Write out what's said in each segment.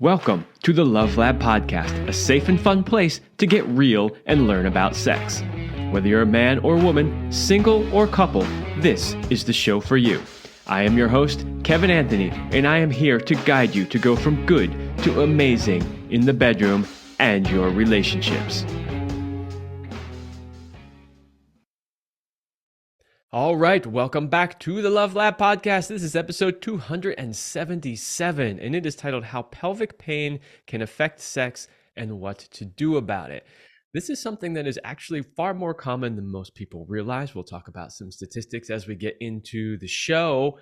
Welcome to the Love Lab Podcast, a safe and fun place to get real and learn about sex. Whether you're a man or woman, single or couple, this is the show for you. I am your host, Kevin Anthony, and I am here to guide you to go from good to amazing in the bedroom and your relationships. All right, welcome back to the Love Lab Podcast. This is episode 277, and it is titled How Pelvic Pain Can Affect Sex and What to Do About It. This is something that is actually far more common than most people realize. We'll talk about some statistics as we get into the show.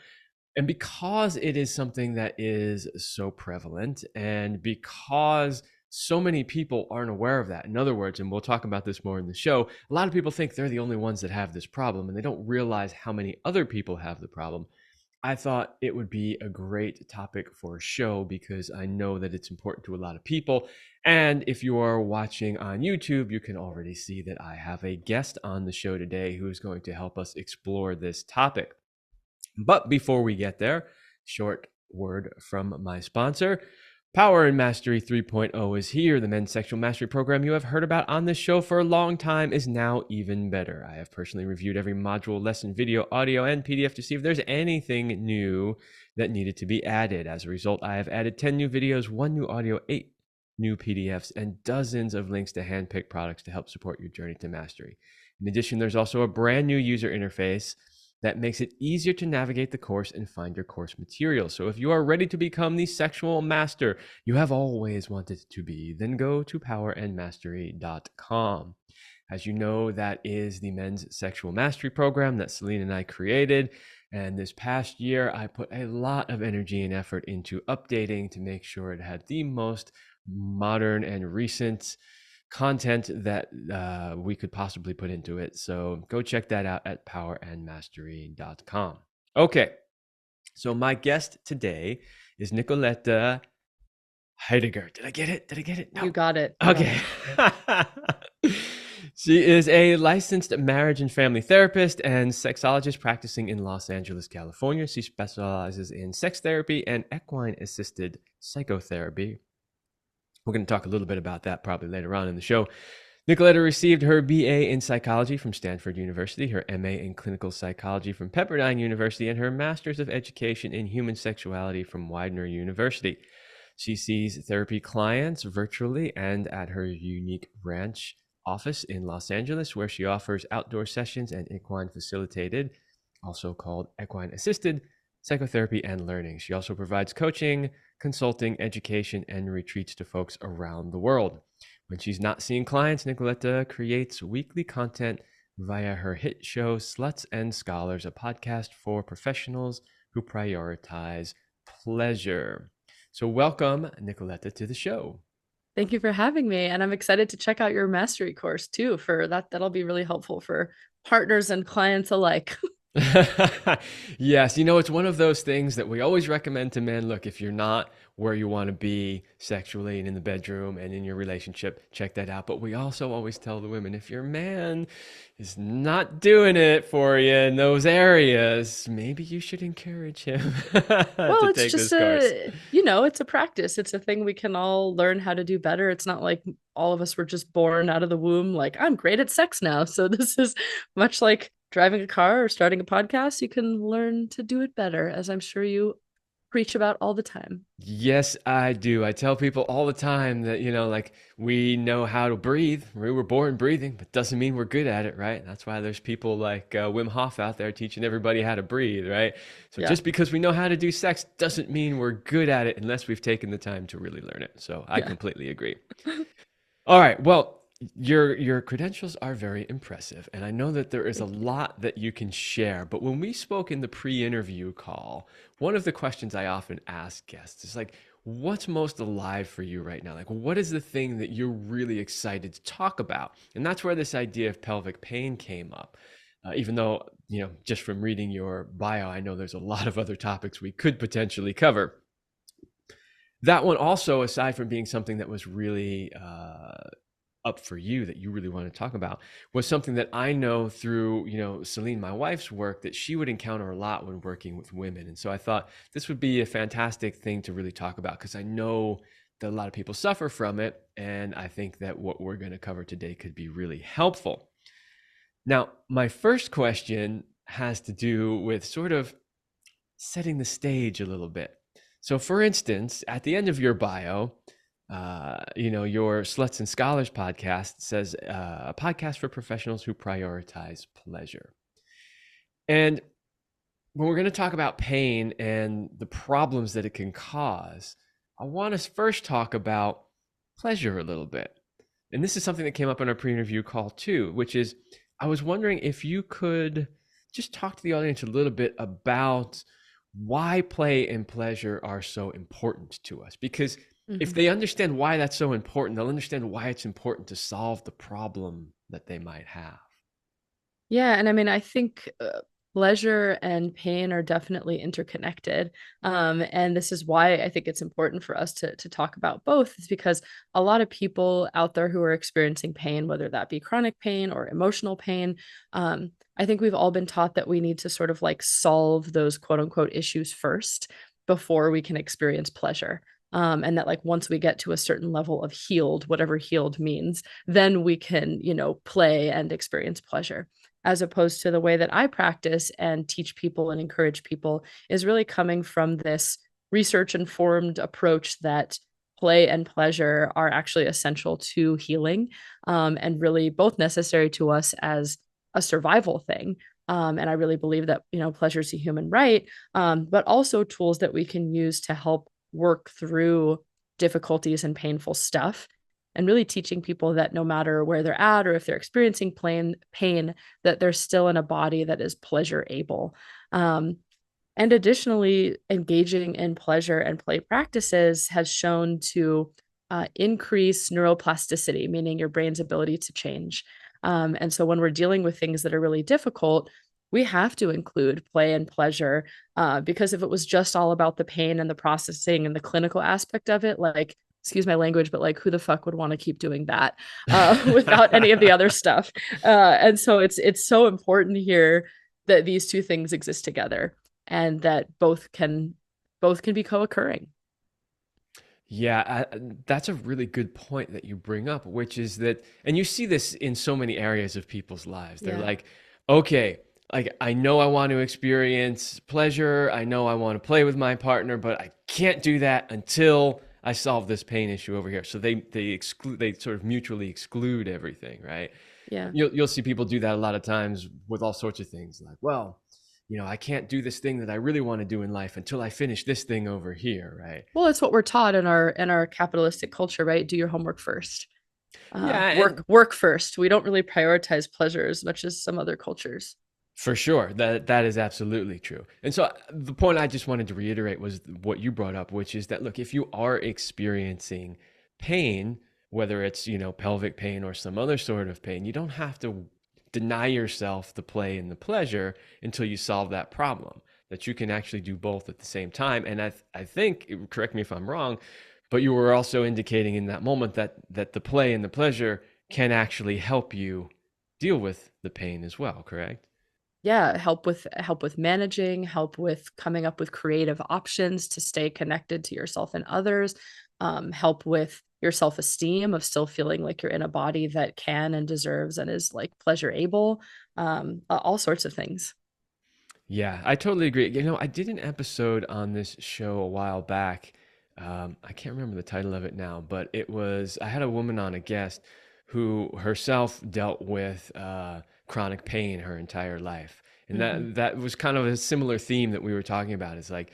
And because it is something that is so prevalent, and because so many people aren't aware of that. In other words, and we'll talk about this more in the show, a lot of people think they're the only ones that have this problem, and they don't realize how many other people have the problem. I thought it would be a great topic for a show because I know that it's important to a lot of people. And if you are watching on YouTube, you can already see that I have a guest on the show today who is going to help us explore this topic. But before we get there, short word from my sponsor. Power and Mastery 3.0 is here. The men's sexual mastery program you have heard about on this show for a long time is now even better. I have personally reviewed every module, lesson, video, audio, and PDF to see if there's anything new that needed to be added. As a result, I have added 10 new videos, 1 new audio, 8 new PDFs, and dozens of links to hand-picked products to help support your journey to mastery. In addition, there's also a brand new user interface that makes it easier to navigate the course and find your course material. So if you are ready to become the sexual master you have always wanted to be, then go to powerandmastery.com. As you know, that is the men's sexual mastery program that Celine and I created. And this past year, I put a lot of energy and effort into updating to make sure it had the most modern and recent content that we could possibly put into it. So go check that out at powerandmastery.com. Okay, so my guest today is Nicoletta Heidegger. Did I get it? No. You got it. Okay. She is a licensed marriage and family therapist and sexologist practicing in Los Angeles, California. She specializes in sex therapy and equine-assisted psychotherapy. We're going to talk a little bit about that probably later on in the show. Nicoletta received her BA in psychology from Stanford University, her MA in clinical psychology from Pepperdine University, and her Master's of Education in Human Sexuality from Widener University. She sees therapy clients virtually and at her unique ranch office in Los Angeles, where she offers outdoor sessions and equine facilitated, also called equine assisted, psychotherapy and learning. She also provides coaching, consulting, education, and retreats to folks around the world. When she's not seeing clients, Nicoletta creates weekly content via her hit show, Sluts and Scholars, a podcast for professionals who prioritize pleasure. So welcome, Nicoletta, to the show. Thank you for having me. And I'm excited to check out your mastery course too. For that, that'll be really helpful for partners and clients alike. Yes, it's one of those things that we always recommend to men. Look, if you're not where you want to be sexually and in the bedroom and in your relationship, check that out. But we also always tell the women, if your man is not doing it for you in those areas, maybe you should encourage him Well, to it's take just this course. it's a practice. It's a thing we can all learn how to do better. It's not like all of us were just born out of the womb like, I'm great at sex now. So this is much like driving a car or starting a podcast. You can learn to do it better, as I'm sure you preach about all the time. Yes, I do. I tell people all the time that, we know how to breathe. We were born breathing, but doesn't mean we're good at it, right? That's why there's people like Wim Hof out there teaching everybody how to breathe, right? So just because we know how to do sex doesn't mean we're good at it unless we've taken the time to really learn it. So I completely agree. All right. Well, your credentials are very impressive, and I know that there is a lot that you can share. But when we spoke in the pre-interview call, one of the questions I often ask guests is like, what's most alive for you right now? Like, what is the thing that you're really excited to talk about? And that's where this idea of pelvic pain came up. Even though, just from reading your bio, I know there's a lot of other topics we could potentially cover. That one also, aside from being something that was really up for you that you really want to talk about, was something that I know through, Celine, my wife's work, that she would encounter a lot when working with women. And so I thought this would be a fantastic thing to really talk about, because I know that a lot of people suffer from it. And I think that what we're going to cover today could be really helpful. Now, my first question has to do with sort of setting the stage a little bit. So, for instance, at the end of your bio, your Sluts and Scholars podcast says a podcast for professionals who prioritize pleasure. And when we're going to talk about pain and the problems that it can cause, I want to first talk about pleasure a little bit. And this is something that came up in our pre-interview call too, which is I was wondering if you could just talk to the audience a little bit about why play and pleasure are so important to us. Because if they understand why that's so important, they'll understand why it's important to solve the problem that they might have. Yeah, and I mean, I think pleasure and pain are definitely interconnected. And this is why I think it's important for us to talk about both, is because a lot of people out there who are experiencing pain, whether that be chronic pain or emotional pain, I think we've all been taught that we need to sort of like solve those quote unquote issues first before we can experience pleasure. And that like once we get to a certain level of healed, whatever healed means, then we can, play and experience pleasure, as opposed to the way that I practice and teach people and encourage people is really coming from this research informed approach that play and pleasure are actually essential to healing, and really both necessary to us as a survival thing. And I really believe that, pleasure is a human right, but also tools that we can use to help work through difficulties and painful stuff, and really teaching people that no matter where they're at or if they're experiencing pain, that they're still in a body that is pleasure able. And additionally, engaging in pleasure and play practices has shown to increase neuroplasticity, meaning your brain's ability to change. And so when we're dealing with things that are really difficult, we have to include play and pleasure, because if it was just all about the pain and the processing and the clinical aspect of it, like, excuse my language, but like who the fuck would want to keep doing that without any of the other stuff? And so it's so important here that these two things exist together and that both can be co-occurring. Yeah, that's a really good point that you bring up, which is that, and you see this in so many areas of people's lives. They're like, okay, like I know I want to experience pleasure. I know I want to play with my partner, but I can't do that until I solve this pain issue over here. So they sort of mutually exclude everything, right? Yeah. You'll see people do that a lot of times with all sorts of things, like, well, I can't do this thing that I really want to do in life until I finish this thing over here, right? Well, it's what we're taught in our capitalistic culture, right? Do your homework first. Work first. We don't really prioritize pleasure as much as some other cultures. For sure. That is absolutely true. And so the point I just wanted to reiterate was what you brought up, which is that, look, if you are experiencing pain, whether it's, pelvic pain or some other sort of pain, you don't have to deny yourself the play and the pleasure until you solve that problem, that you can actually do both at the same time. And I think, correct me if I'm wrong, but you were also indicating in that moment that the play and the pleasure can actually help you deal with the pain as well, correct? Yeah, help with managing, help with coming up with creative options to stay connected to yourself and others, help with your self-esteem of still feeling like you're in a body that can and deserves and is like pleasure able, all sorts of things. Yeah, I totally agree. I did an episode on this show a while back. I can't remember the title of it now, but I had a woman on, a guest, who herself dealt with chronic pain her entire life. And that was kind of a similar theme that we were talking about. It's like,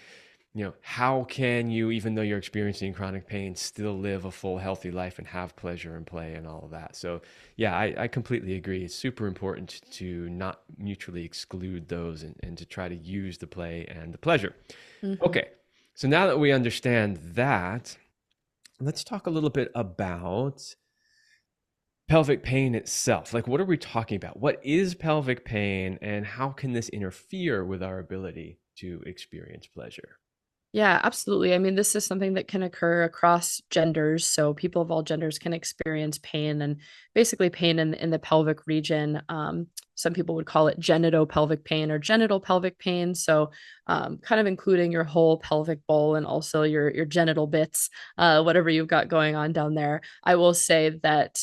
how can you, even though you're experiencing chronic pain, still live a full, healthy life and have pleasure and play and all of that? So yeah, I completely agree. It's super important to not mutually exclude those and to try to use the play and the pleasure. Okay, so now that we understand that, let's talk a little bit about pelvic pain itself. Like, what are we talking about? What is pelvic pain and how can this interfere with our ability to experience pleasure? Yeah, absolutely. I mean, this is something that can occur across genders. So people of all genders can experience pain and basically pain in the pelvic region. Some people would call it genitopelvic pain or genital pelvic pain. So kind of including your whole pelvic bowl and also your genital bits, whatever you've got going on down there. I will say that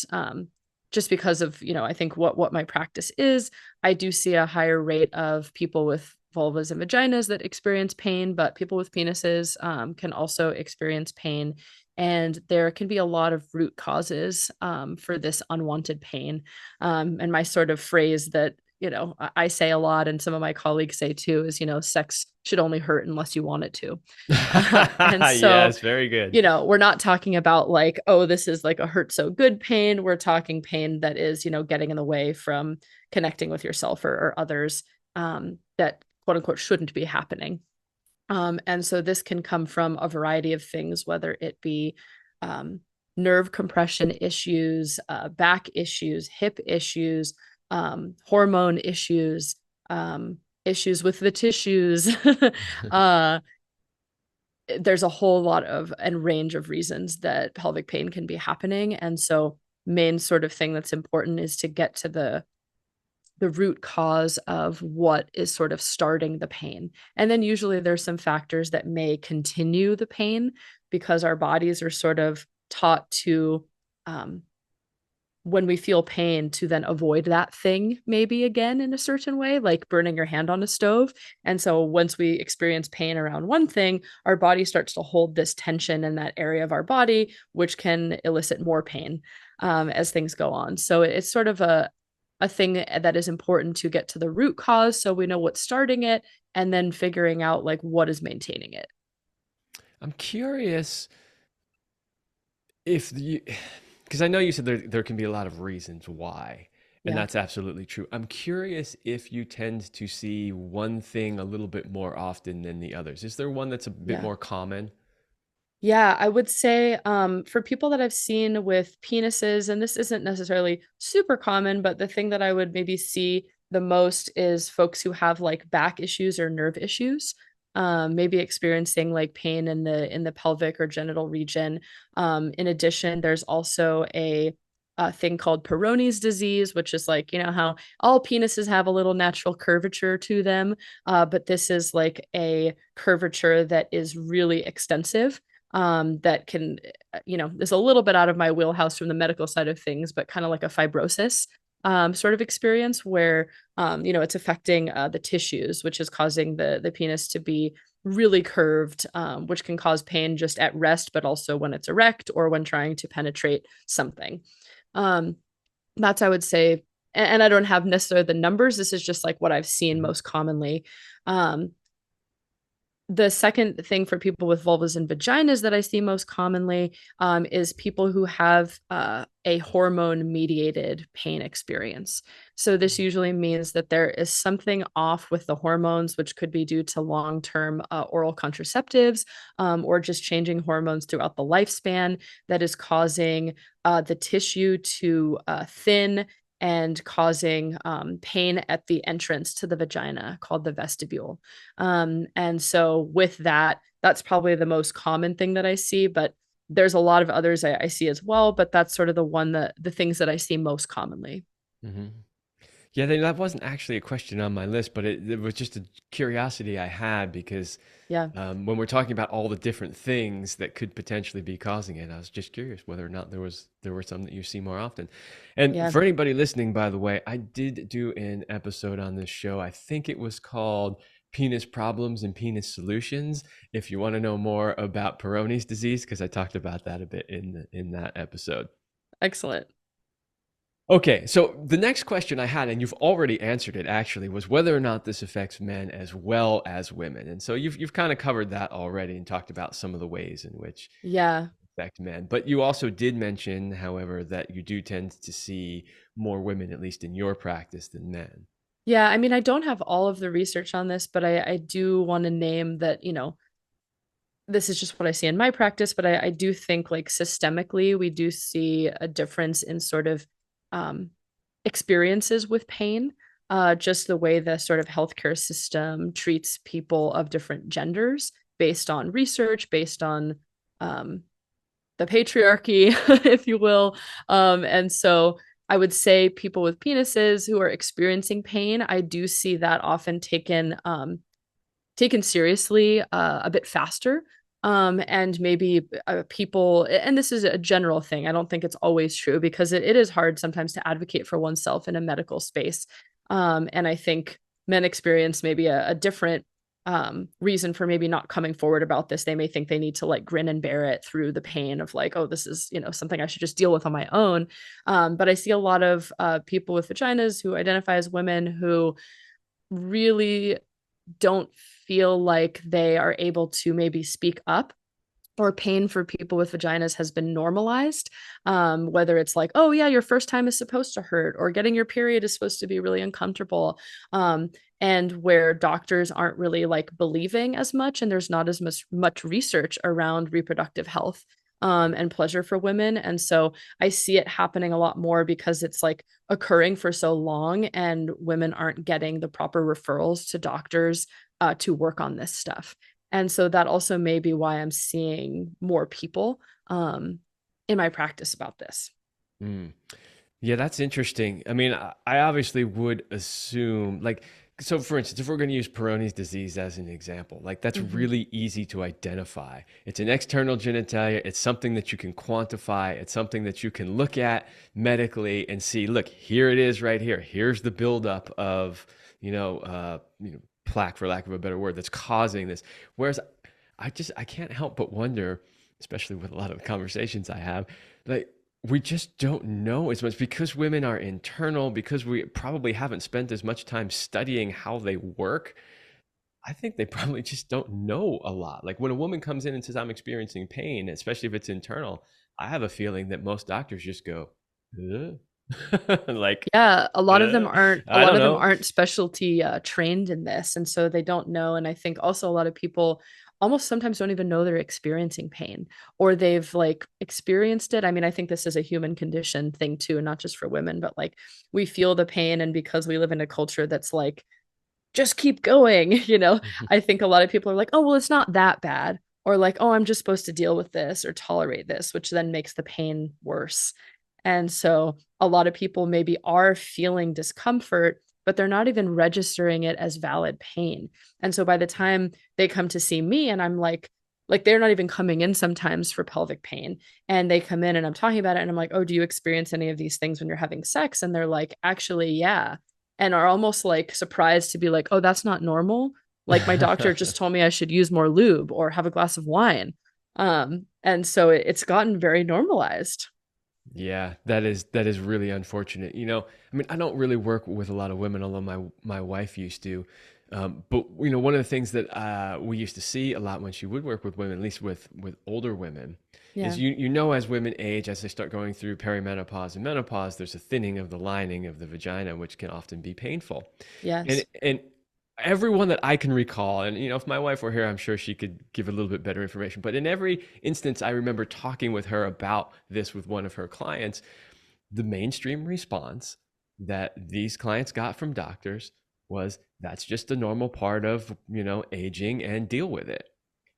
just because of, I think what my practice is, I do see a higher rate of people with vulvas and vaginas that experience pain, but people with penises can also experience pain. And there can be a lot of root causes for this unwanted pain. And my sort of phrase that, I say a lot and some of my colleagues say too is, sex should only hurt unless you want it to. And so, Yes, very good. we're not talking about like, oh, this is like a hurt so good pain. We're talking pain that is, getting in the way from connecting with yourself or others that quote unquote shouldn't be happening. And so this can come from a variety of things, whether it be nerve compression issues, back issues, hip issues, hormone issues, issues with the tissues. uh, there's a whole lot of and range of reasons that pelvic pain can be happening. And so main sort of thing that's important is to get to the root cause of what is sort of starting the pain. And then usually there's some factors that may continue the pain because our bodies are sort of taught to when we feel pain to then avoid that thing maybe again in a certain way, like burning your hand on a stove. And so once we experience pain around one thing, our body starts to hold this tension in that area of our body, which can elicit more pain as things go on. So it's sort of a thing that is important to get to the root cause so we know what's starting it and then figuring out like what is maintaining it. I'm curious if you, because I know you said there can be a lot of reasons why, and Yeah. that's absolutely true. I'm curious if you tend to see one thing a little bit more often than the others. Is there one that's a bit Yeah. more common? Yeah, I would say for people that I've seen with penises, and this isn't necessarily super common, but the thing that I would maybe see the most is folks who have like back issues or nerve issues, maybe experiencing like pain in the pelvic or genital region. In addition, there's also a thing called Peyronie's disease, which is like, how all penises have a little natural curvature to them, but this is like a curvature that is really extensive that can, is a little bit out of my wheelhouse from the medical side of things, but kind of like a fibrosis sort of experience where, it's affecting the tissues, which is causing the penis to be really curved, which can cause pain just at rest, but also when it's erect or when trying to penetrate something. Um, that's, I would say, and I don't have necessarily the numbers. This is just like what I've seen Mhm. most commonly. Um, the second thing for people with vulvas and vaginas that I see most commonly is people who have a hormone mediated pain experience. So, this usually means that there is something off with the hormones, which could be due to long term oral contraceptives or just changing hormones throughout the lifespan that is causing the tissue to thin and causing pain at the entrance to the vagina called the vestibule. And so with that, that's probably the most common thing that I see, but there's a lot of others I see as well, but that's sort of the things that I see most commonly. Mhm. Yeah, that wasn't actually a question on my list, but it was just a curiosity I had because Yeah. when we're talking about all the different things that could potentially be causing it, I was just curious whether or not there were some that you see more often. And Yeah. for anybody listening, by the way, I did do an episode on this show. I think it was called Penis Problems and Penis Solutions. If you want to know more about Peyronie's disease, because I talked about that a bit in that episode. Excellent. Okay, so the next question I had, and you've already answered it actually, was whether or not this affects men as well as women. And so you've kind of covered that already and talked about some of the ways in which Yeah. it affects men. But you also did mention, however, that you do tend to see more women, at least in your practice, than men. Yeah. I mean, I don't have all of the research on this, but I do want to name that, this is just what I see in my practice, but I do think like systemically, we do see a difference in sort of um, experiences with pain, just the way the sort of healthcare system treats people of different genders based on research, based on the patriarchy, if you will. And so I would say people with penises who are experiencing pain, I do see that often taken seriously a bit faster. And maybe people, and this is a general thing. I don't think it's always true because it is hard sometimes to advocate for oneself in a medical space. And I think men experience maybe a different reason for maybe not coming forward about this. They may think they need to like grin and bear it through the pain of like, oh, this is, something I should just deal with on my own. But I see a lot of people with vaginas who identify as women who really don't feel like they are able to maybe speak up, or pain for people with vaginas has been normalized. Whether it's like, oh yeah, your first time is supposed to hurt, or getting your period is supposed to be really uncomfortable. And where doctors aren't really like believing as much, and there's not as much research around reproductive health and pleasure for women. And so I see it happening a lot more because it's like occurring for so long, and women aren't getting the proper referrals to doctors to work on this stuff. And so that also may be why I'm seeing more people in my practice about this. Mm. Yeah, that's interesting. I mean, I obviously would assume, like, so for instance, if we're going to use Peyronie's disease as an example, like that's Mm-hmm. really easy to identify. It's an external genitalia. It's something that you can quantify. It's something that you can look at medically and see, look, here it is right here. Here's the buildup of, plaque, for lack of a better word, that's causing this. Whereas I can't help but wonder, especially with a lot of the conversations I have, like, we just don't know as much because women are internal, because we probably haven't spent as much time studying how they work. I think they probably just don't know a lot. Like when a woman comes in and says, I'm experiencing pain, especially if it's internal, I have a feeling that most doctors just go, like, Yeah, a lot of them aren't a I lot don't of them know. aren't specialty trained in this, and so they don't know. And I think also a lot of people almost sometimes don't even know they're experiencing pain, or they've like experienced it. I mean, I think this is a human condition thing too, not just for women, but like we feel the pain, and because we live in a culture that's like just keep going, I think a lot of people are like, oh, well, it's not that bad, or like, oh, I'm just supposed to deal with this or tolerate this, which then makes the pain worse. And so a lot of people maybe are feeling discomfort, but they're not even registering it as valid pain. And so by the time they come to see me, and I'm like they're not even coming in sometimes for pelvic pain, and they come in and I'm talking about it, and I'm like, oh, do you experience any of these things when you're having sex? And they're like, actually, yeah. And are almost like surprised to be like, oh, that's not normal. Like my doctor just told me I should use more lube or have a glass of wine. And so it's gotten very normalized. Yeah, that is really unfortunate. I mean, I don't really work with a lot of women, although my wife used to. But one of the things that we used to see a lot when she would work with women, at least with older women, is Yeah. as women age, as they start going through perimenopause and menopause, there's a thinning of the lining of the vagina, which can often be painful. And Yes. and everyone that I can recall, and if my wife were here, I'm sure she could give a little bit better information. But in every instance, I remember talking with her about this with one of her clients. The mainstream response that these clients got from doctors was, that's just a normal part of aging, and deal with it.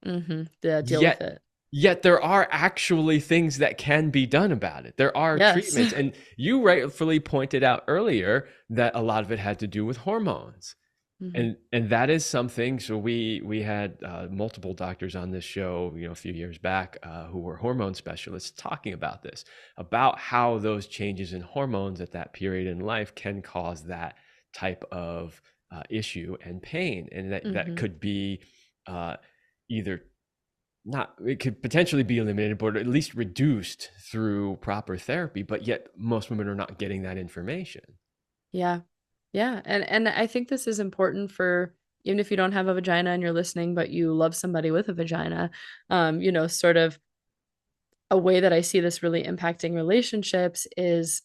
Mm-hmm. Yeah, deal with Yet it. yet there are actually things that can be done about it. There are Yes. treatments, and you rightfully pointed out earlier that a lot of it had to do with hormones. Mm-hmm. And that is something. So we had multiple doctors on this show, a few years back, who were hormone specialists, talking about this, about how those changes in hormones at that period in life can cause that type of issue and pain, and that Mm-hmm. could be either not, it could potentially be eliminated, but at least reduced through proper therapy. But yet most women are not getting that information. Yeah. Yeah. And I think this is important for even if you don't have a vagina and you're listening, but you love somebody with a vagina, sort of a way that I see this really impacting relationships is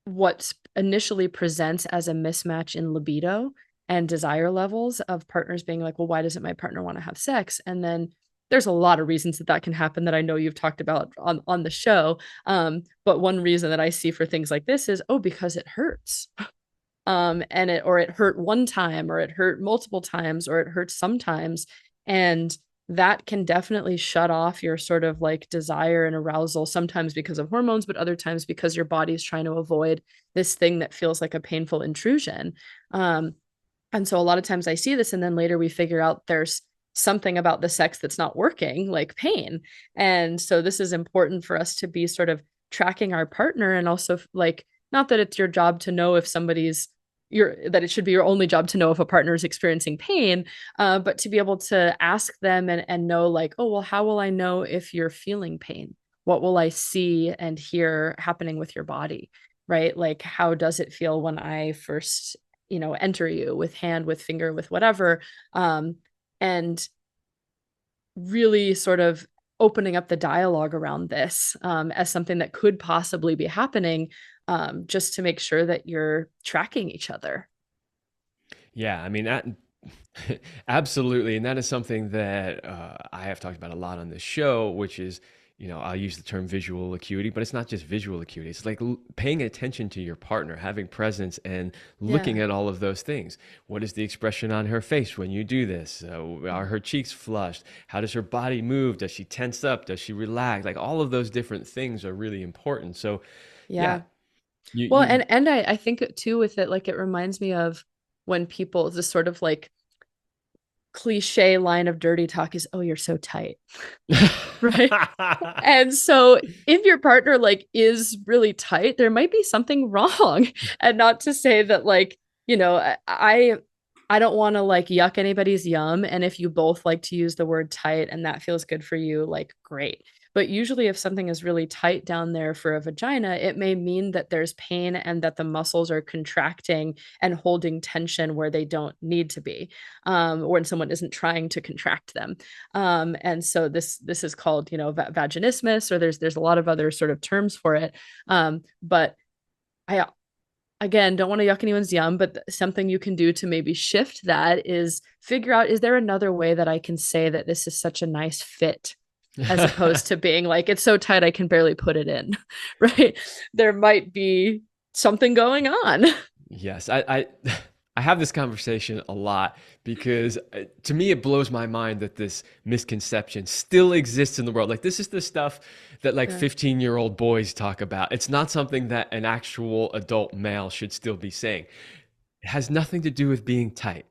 what initially presents as a mismatch in libido and desire levels of partners being like, well, why doesn't my partner want to have sex? And then there's a lot of reasons that can happen that I know you've talked about on the show. But one reason that I see for things like this is, oh, because it hurts. And it hurt one time, or it hurt multiple times, or it hurts sometimes. And that can definitely shut off your sort of like desire and arousal, sometimes because of hormones, but other times because your body is trying to avoid this thing that feels like a painful intrusion. Um, and so a lot of times I see this, and then later we figure out there's something about the sex that's not working, like pain. And so this is important for us to be sort of tracking our partner, and also like, not that it's your job to know if somebody's that it should be your only job to know if a partner is experiencing pain, but to be able to ask them and know like, oh, well, how will I know if you're feeling pain? What will I see and hear happening with your body? Right? Like, how does it feel when I first, enter you with hand, with finger, with whatever? And really sort of opening up the dialogue around this, as something that could possibly be happening, just to make sure that you're tracking each other. Yeah, I mean that absolutely, and that is something that I have talked about a lot on this show, which is, I'll use the term visual acuity, but it's not just visual acuity. It's like paying attention to your partner, having presence, and looking Yeah. at all of those things. What is the expression on her face when you do this? Are her cheeks flushed? How does her body move? Does she tense up? Does she relax? Like all of those different things are really important. So, yeah, Yeah. Well, you and I think too with it, like, it reminds me of when people, this sort of like cliche line of dirty talk is, oh, you're so tight. Right. And so if your partner like is really tight, there might be something wrong. And not to say that like, I don't want to like yuck anybody's yum. And if you both like to use the word tight and that feels good for you, like great. But usually if something is really tight down there for a vagina, it may mean that there's pain and that the muscles are contracting and holding tension where they don't need to be, or when someone isn't trying to contract them. And so this is called, vaginismus, or there's a lot of other sort of terms for it. But I, again, don't want to yuck anyone's yum, but something you can do to maybe shift that is figure out, is there another way that I can say that this is such a nice fit, as opposed to being like, it's so tight I can barely put it in. Right? There might be something going on. Yes, I have this conversation a lot because to me it blows my mind that this misconception still exists in the world. Like this is the stuff that like Yeah. 15-year-old boys talk about. It's not something that an actual adult male should still be saying. It has nothing to do with being tight.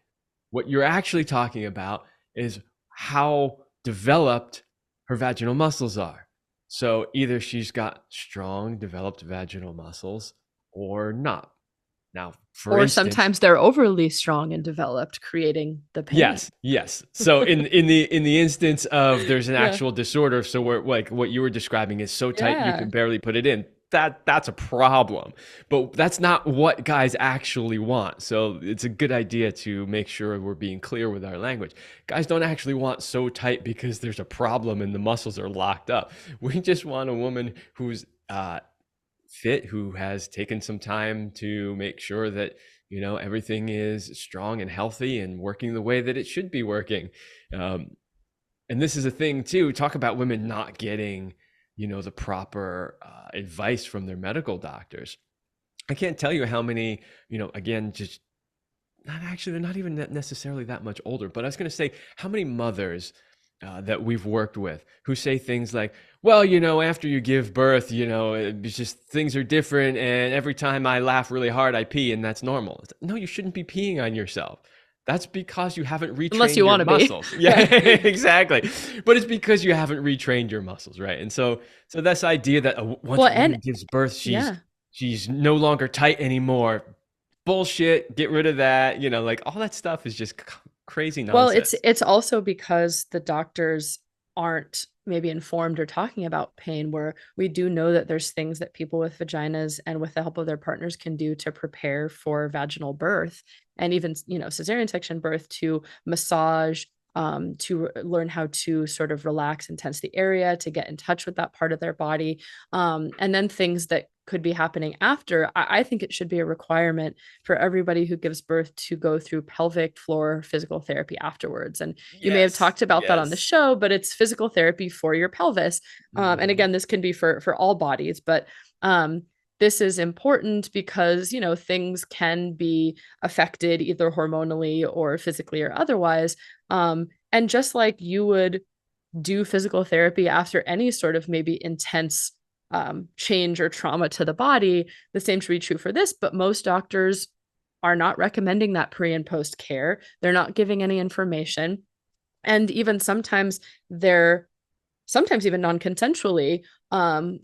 What you're actually talking about is how developed her vaginal muscles are. So either she's got strong developed vaginal muscles or not. Now, for Or instance, sometimes they're overly strong and developed, creating the pain. yes, yes. So in the instance of there's an Yeah. actual disorder, so where like what you were describing is so tight you Yeah. can barely put it in. That's a problem. But that's not what guys actually want. So it's a good idea to make sure we're being clear with our language. Guys don't actually want so tight because there's a problem and the muscles are locked up. We just want a woman who's fit, who has taken some time to make sure that everything is strong and healthy and working the way that it should be working. And this is a thing too. Talk about women not getting the proper advice from their medical doctors. I can't tell you how many, again, just not actually, they're not even necessarily that much older, but I was going to say how many mothers that we've worked with who say things like, well, after you give birth, it's just things are different. And every time I laugh really hard, I pee, and that's normal. No, you shouldn't be peeing on yourself. That's because you haven't Unless you retrained your want to be. muscles. Yeah, Yeah. exactly. But it's because you haven't retrained your muscles, right? And so this idea that once Well, a and woman gives birth, she's yeah. she's no longer tight anymore. Bullshit. Get rid of that. Like all that stuff is just crazy Well, it's nonsense. it's also because the doctors aren't maybe informed or talking about pain, where we do know that there's things that people with vaginas and with the help of their partners can do to prepare for vaginal birth, and even, cesarean section birth, to massage, to learn how to sort of relax and tense the area, to get in touch with that part of their body. And then things that could be happening after. I think it should be a requirement for everybody who gives birth to go through pelvic floor physical therapy afterwards. And you may have Yes. talked about that on the Yes. show, but it's physical therapy for your pelvis. And Mhm. again, this can be for all bodies, but this is important because, things can be affected either hormonally or physically or otherwise. And just like you would do physical therapy after any sort of maybe intense change or trauma to the body, the same should be true for this. But most doctors are not recommending that pre and post care. They're not giving any information. And even they're sometimes even non-consensually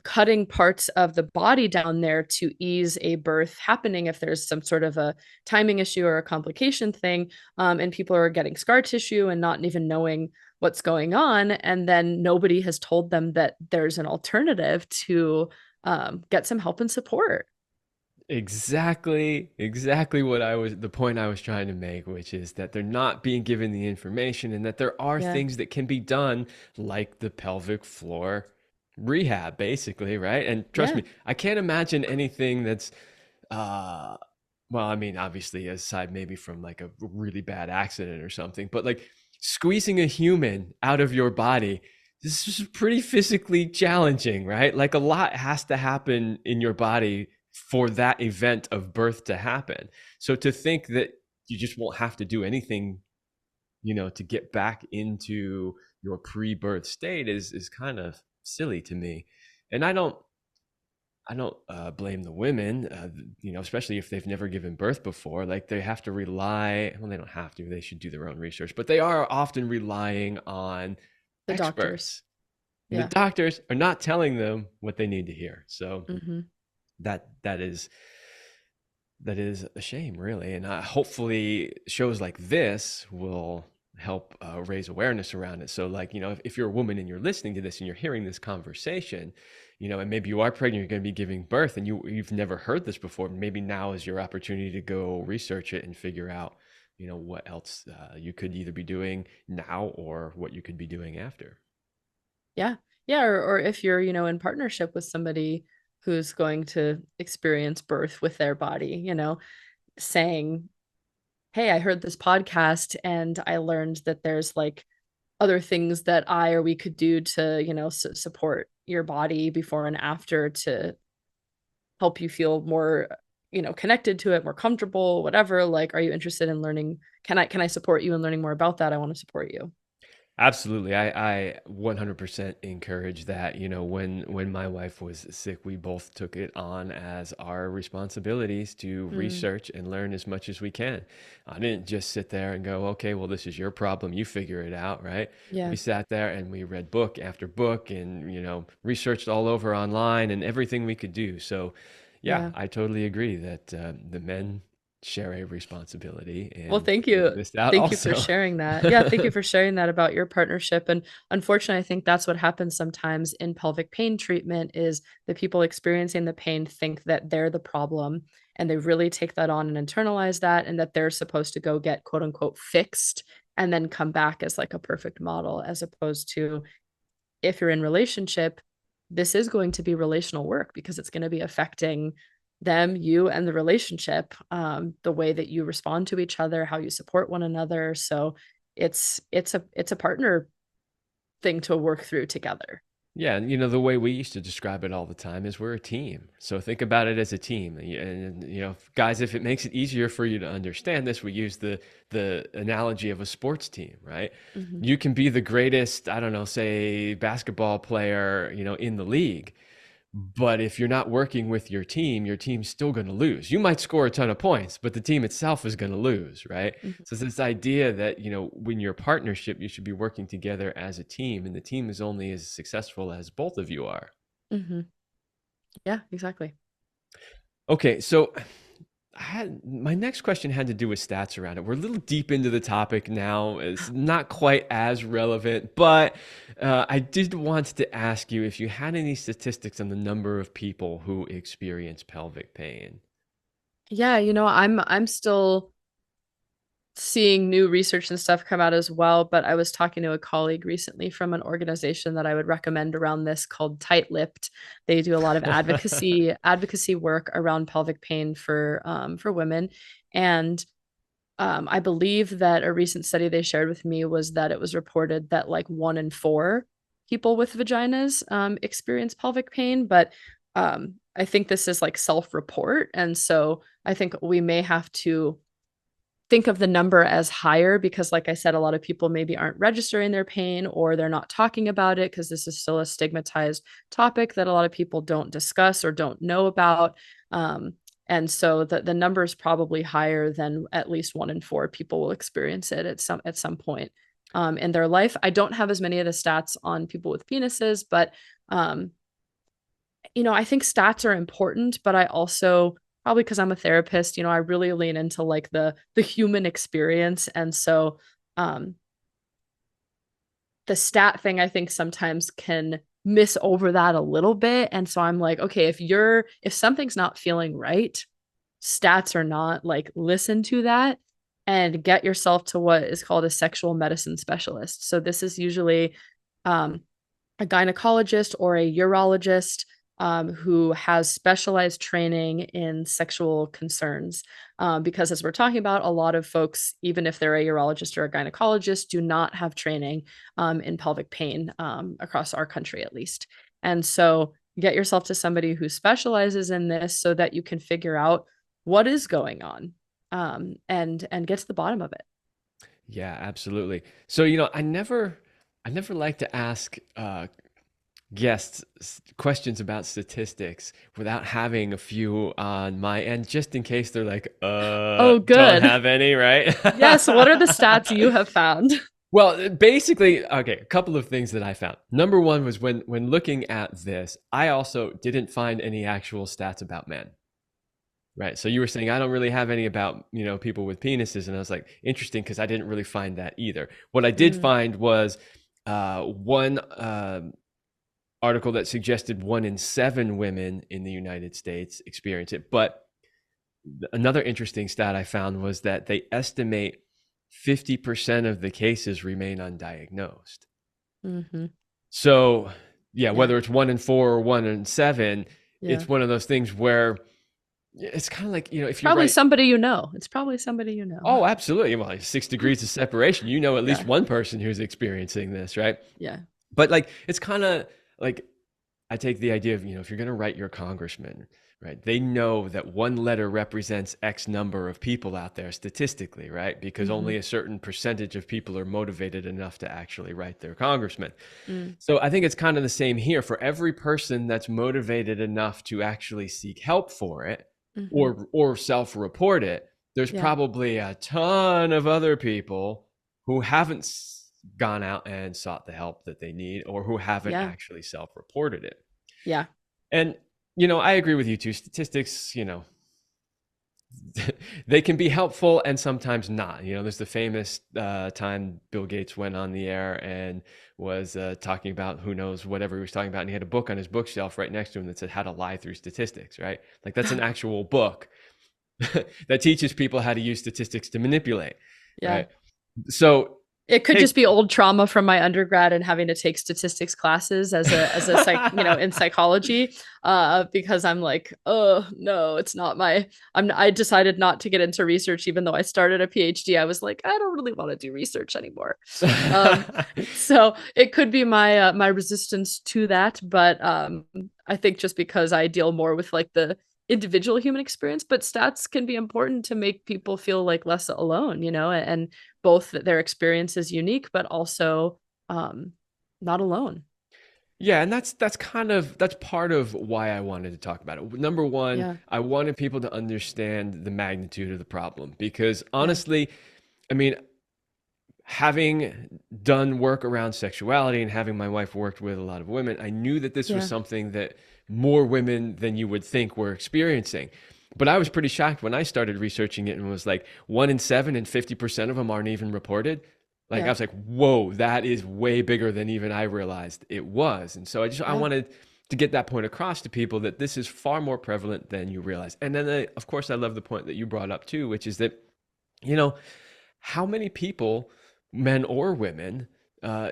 cutting parts of the body down there to ease a birth happening if there's some sort of a timing issue or a complication thing, and people are getting scar tissue and not even knowing what's going on, and then nobody has told them that there's an alternative to get some help and support. Exactly what the point I was trying to make, which is that they're not being given the information and that there are Yeah. things that can be done, like the pelvic floor rehab, basically, right? And trust Yeah. me, I can't imagine anything that's, uh, well, I mean, obviously, aside maybe from like a really bad accident or something, but like squeezing a human out of your body, this is pretty physically challenging, right? Like a lot has to happen in your body for that event of birth to happen. So to think that you just won't have to do anything, to get back into your pre-birth state is kind of silly to me. And I don't blame the women, especially if they've never given birth before. Like they have to rely, well, they don't have to, they should do their own research, but they are often relying on The doctors. experts. And the Yeah. doctors are not telling them what they need to hear. So Mm-hmm. that is a shame, really. And hopefully shows like this will help raise awareness around it. So like, if you're a woman and you're listening to this and you're hearing this conversation, and maybe you are pregnant, you're going to be giving birth and you've never heard this before, maybe now is your opportunity to go research it and figure out, what else you could either be doing now or what you could be doing after. Yeah. Yeah. Or if you're, in partnership with somebody who's going to experience birth with their body, saying, hey, I heard this podcast and I learned that there's like other things that I or we could do to, support your body before and after to help you feel more, connected to it, more comfortable, whatever. Like, are you interested in learning? Can I support you in learning more about that? I want to support you. Absolutely. I 100% encourage that. When my wife was sick, we both took it on as our responsibilities to Mm, research and learn as much as we can. I didn't just sit there and go, okay, well, this is your problem. You figure it out, right? We yeah. sat there and we read book after book and, researched all over online and everything we could do. So, yeah, Yeah. I totally agree that the men share a responsibility Well, and thank they you. missed out Thank you for also. sharing that. Yeah, thank you for sharing that about your partnership. And unfortunately, I think that's what happens sometimes in pelvic pain treatment is the people experiencing the pain think that they're the problem and they really take that on and internalize that and that they're supposed to go get quote unquote fixed and then come back as like a perfect model as opposed to if you're in relationship, this is going to be relational work because it's going to be affecting them, you, and the relationship, the way that you respond to each other, how you support one another. So it's a partner thing to work through together. Yeah, and the way we used to describe it all the time is we're a team. So think about it as a team. And guys, if it makes it easier for you to understand this, we use the analogy of a sports team, right? Hmm. You can be the greatest, I don't know, say basketball player, in the league. But if you're not working with your team's still going to lose. You might score a ton of points, but the team itself is going to lose, right? Hmm. So it's this idea that, when you're a partnership, you should be working together as a team, and the team is only as successful as both of you are. Hmm. Yeah, exactly. Okay, so my next question had to do with stats around it. We're a little deep into the topic now. It's not quite as relevant, but I did want to ask you if you had any statistics on the number of people who experience pelvic pain. Yeah, I'm still seeing new research and stuff come out as well. But I was talking to a colleague recently from an organization that I would recommend around this called Tight Lipped. They do a lot of advocacy work around pelvic pain for women. And I believe that a recent study they shared with me was that it was reported that like 1 in 4 people with vaginas experience pelvic pain. But I think this is like self-report. And so I think we may have to think of the number as higher because, like I said, a lot of people maybe aren't registering their pain or they're not talking about it because this is still a stigmatized topic that a lot of people don't discuss or don't know about. And so the number is probably higher than at least 1 in 4 people will experience it at some point in their life. I don't have as many of the stats on people with penises, but I think stats are important, but I also probably because I'm a therapist, I really lean into like the human experience. And so the stat thing I think sometimes can miss over that a little bit. And so I'm like, okay, if something's not feeling right, stats or not, like listen to that and get yourself to what is called a sexual medicine specialist. So this is usually a gynecologist or a urologist who has specialized training in sexual concerns. Because as we're talking about, a lot of folks, even if they're a urologist or a gynecologist, do not have training in pelvic pain across our country, at least. And so get yourself to somebody who specializes in this so that you can figure out what is going on and get to the bottom of it. Yeah, absolutely. So, I never like to ask guests questions about statistics without having a few on my end, just in case they're like, Oh, don't good. have any, right? Yes. What are the stats you have found? Well, basically, okay, a couple of things that I found. Number one was when looking at this, I also didn't find any actual stats about men. Right. So you were saying I don't really have any about, people with penises. And I was like, interesting, because I didn't really find that either. What I did Mm, find was one article that suggested 1 in 7 women in the United States experience it. But another interesting stat I found was that they estimate 50% of the cases remain undiagnosed. mm-hmm. So, yeah, Yeah. whether it's 1 in 4 or 1 in 7, Yeah. it's one of those things where it's kind of like, if you're Probably right. somebody you know. It's probably somebody you know. Oh, absolutely. Well, like 6 degrees of separation, at least Yeah. one person who's experiencing this, right? Yeah. But like, it's kind of like I take the idea of, if you're going to write your congressman, right? They know that one letter represents X number of people out there statistically, right? Because Mm-hmm. only a certain percentage of people are motivated enough to actually write their congressman. Mm, So I think it's kind of the same here. For every person that's motivated enough to actually seek help for it mm-hmm. or self-report it, there's Yeah. probably a ton of other people who haven't gone out and sought the help that they need, or who haven't Yeah. actually self-reported it. Yeah. And I agree with you too. Statistics, they can be helpful and sometimes not. There's the famous time Bill Gates went on the air and was talking about who knows whatever he was talking about, and he had a book on his bookshelf right next to him that said "How to Lie Through Statistics." Right, like that's an actual book that teaches people how to use statistics to manipulate. Yeah. Right, so It could take just be old trauma from my undergrad and having to take statistics classes as a in psychology because I'm like, oh no, it's not I decided not to get into research even though I started a PhD. I was like, I don't really want to do research anymore. um so it could be my resistance to that, but I think just because I deal more with like the individual human experience, but stats can be important to make people feel like less alone, and both that their experience is unique, but also not alone. Yeah, and that's part of why I wanted to talk about it. Number one, Yeah. I wanted people to understand the magnitude of the problem, because Yeah. honestly, I mean, having done work around sexuality and having my wife worked with a lot of women, I knew that this was Yeah. something that more women than you would think were experiencing. But I was pretty shocked when I started researching it and was like 1 in 7 and 50% of them aren't even reported. Like I Yeah. was like, whoa, that is way bigger than even I realized it was. And so I Yeah. wanted to get that point across to people that this is far more prevalent than you realize. And then of course I love the point that you brought up too, which is that, you know, how many people, men or women,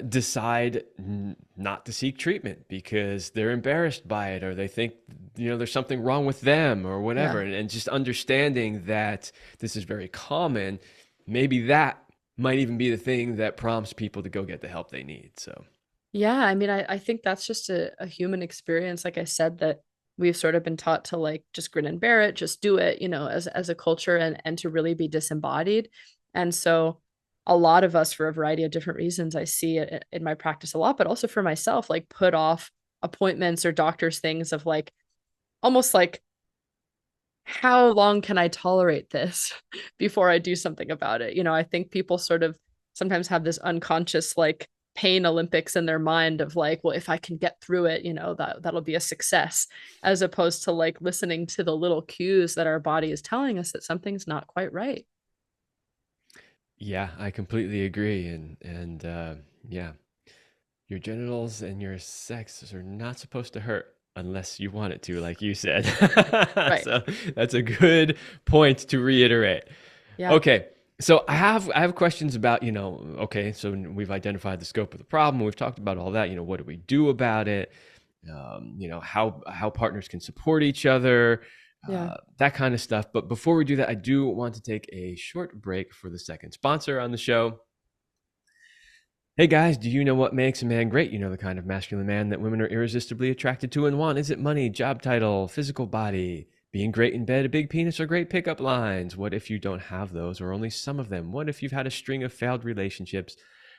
decide not to seek treatment because they're embarrassed by it, or they think there's something wrong with them or whatever, Yeah. and just understanding that this is very common, maybe that might even be the thing that prompts people to go get the help they need. So Yeah. I mean, I think that's just a human experience, like I said, that we've sort of been taught to like just grin and bear it, just do it, you know, as a culture, and to really be disembodied. And so a lot of us, for a variety of different reasons, I see it in my practice a lot, but also for myself, like put off appointments or doctors things of like almost like, how long can I tolerate this before I do something about it? You know, I think people sort of sometimes have this unconscious like pain Olympics in their mind of like, well, if I can get through it, you know, that'll be a success, as opposed to like listening to the little cues that our body is telling us that something's not quite right. Yeah, I completely agree. Yeah, your genitals and your sex are not supposed to hurt unless you want it to, like you said. Right. So that's a good point to reiterate. Yeah. Okay. So I have questions about, okay, so we've identified the scope of the problem. We've talked about all that, what do we do about it? How partners can support each other, Yeah. that kind of stuff. But before we do that, I do want to take a short break for the second sponsor on the show. Hey guys, do you know what makes a man great? You know, the kind of masculine man that women are irresistibly attracted to and want. Is it money, job title, physical body, being great in bed, a big penis, or great pickup lines? What if you don't have those, or only some of them? What if you've had a string of failed relationships,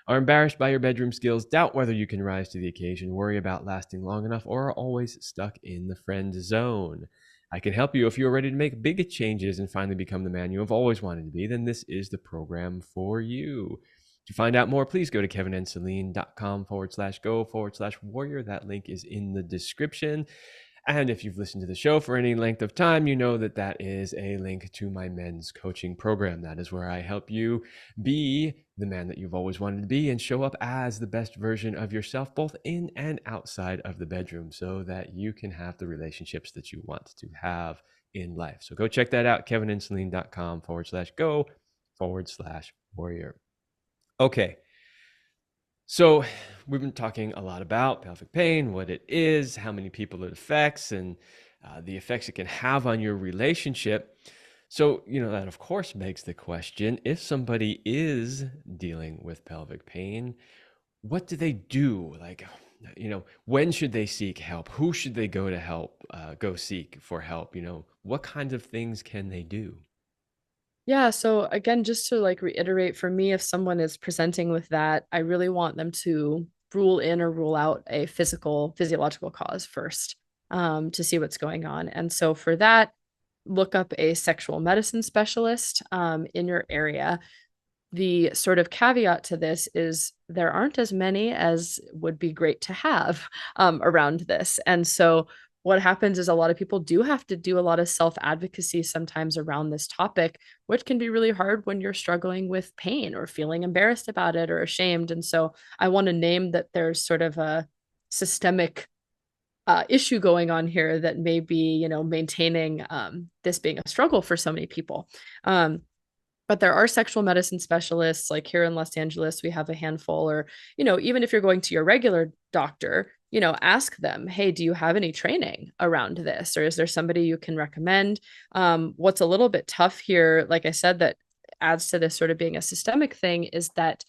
are embarrassed by your bedroom skills, doubt whether you can rise to the occasion, worry about lasting long enough, or are always stuck in the friend zone? I can help you if you're ready to make big changes and finally become the man you have always wanted to be. Then this is the program for you. To find out more, please go to kevinandceline.com/go/warrior. That link is in the description. And if you've listened to the show for any length of time, you know that that is a link to my men's coaching program. That is where I help you be the man that you've always wanted to be and show up as the best version of yourself, both in and outside of the bedroom, so that you can have the relationships that you want to have in life. So go check that out, kevinandceline.com/go/warrior. Okay. So we've been talking a lot about pelvic pain, what it is, how many people it affects, and the effects it can have on your relationship. So, that of course begs the question, if somebody is dealing with pelvic pain, what do they do? Like, when should they seek help? Who should they go to help, go seek for help? What kinds of things can they do? Yeah, so again, just to like reiterate, for me, if someone is presenting with that, I really want them to rule in or rule out a physiological cause first, to see what's going on. And so for that, look up a sexual medicine specialist in your area. The sort of caveat to this is there aren't as many as would be great to have around this. And so what happens is a lot of people do have to do a lot of self advocacy sometimes around this topic, which can be really hard when you're struggling with pain or feeling embarrassed about it or ashamed. And so I want to name that there's sort of a systemic issue going on here that may be, you know, maintaining this being a struggle for so many people. But there are sexual medicine specialists, like here in Los Angeles, we have a handful, or, you know, even if you're going to your regular doctor, you know, ask them, hey, do you have any training around this? Or is there somebody you can recommend? What's a little bit tough here, like I said, that adds to this sort of being a systemic thing, is that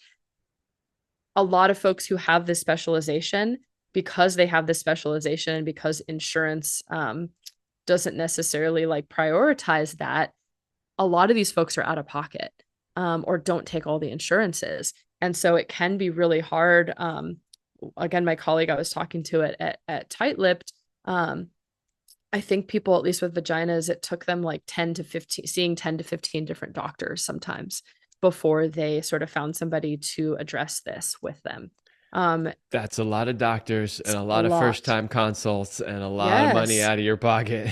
a lot of folks who have this specialization, because they have this specialization and because insurance doesn't necessarily like prioritize that, a lot of these folks are out of pocket, or don't take all the insurances. And so it can be really hard. Again, my colleague I was talking to at Tight Lipped, I think people, at least with vaginas, it took them like 10 to 15, seeing 10 to 15 different doctors sometimes before they sort of found somebody to address this with them. That's a lot of doctors It's and a a lot of first lot. time consults and a lot of money Yes. out of your pocket.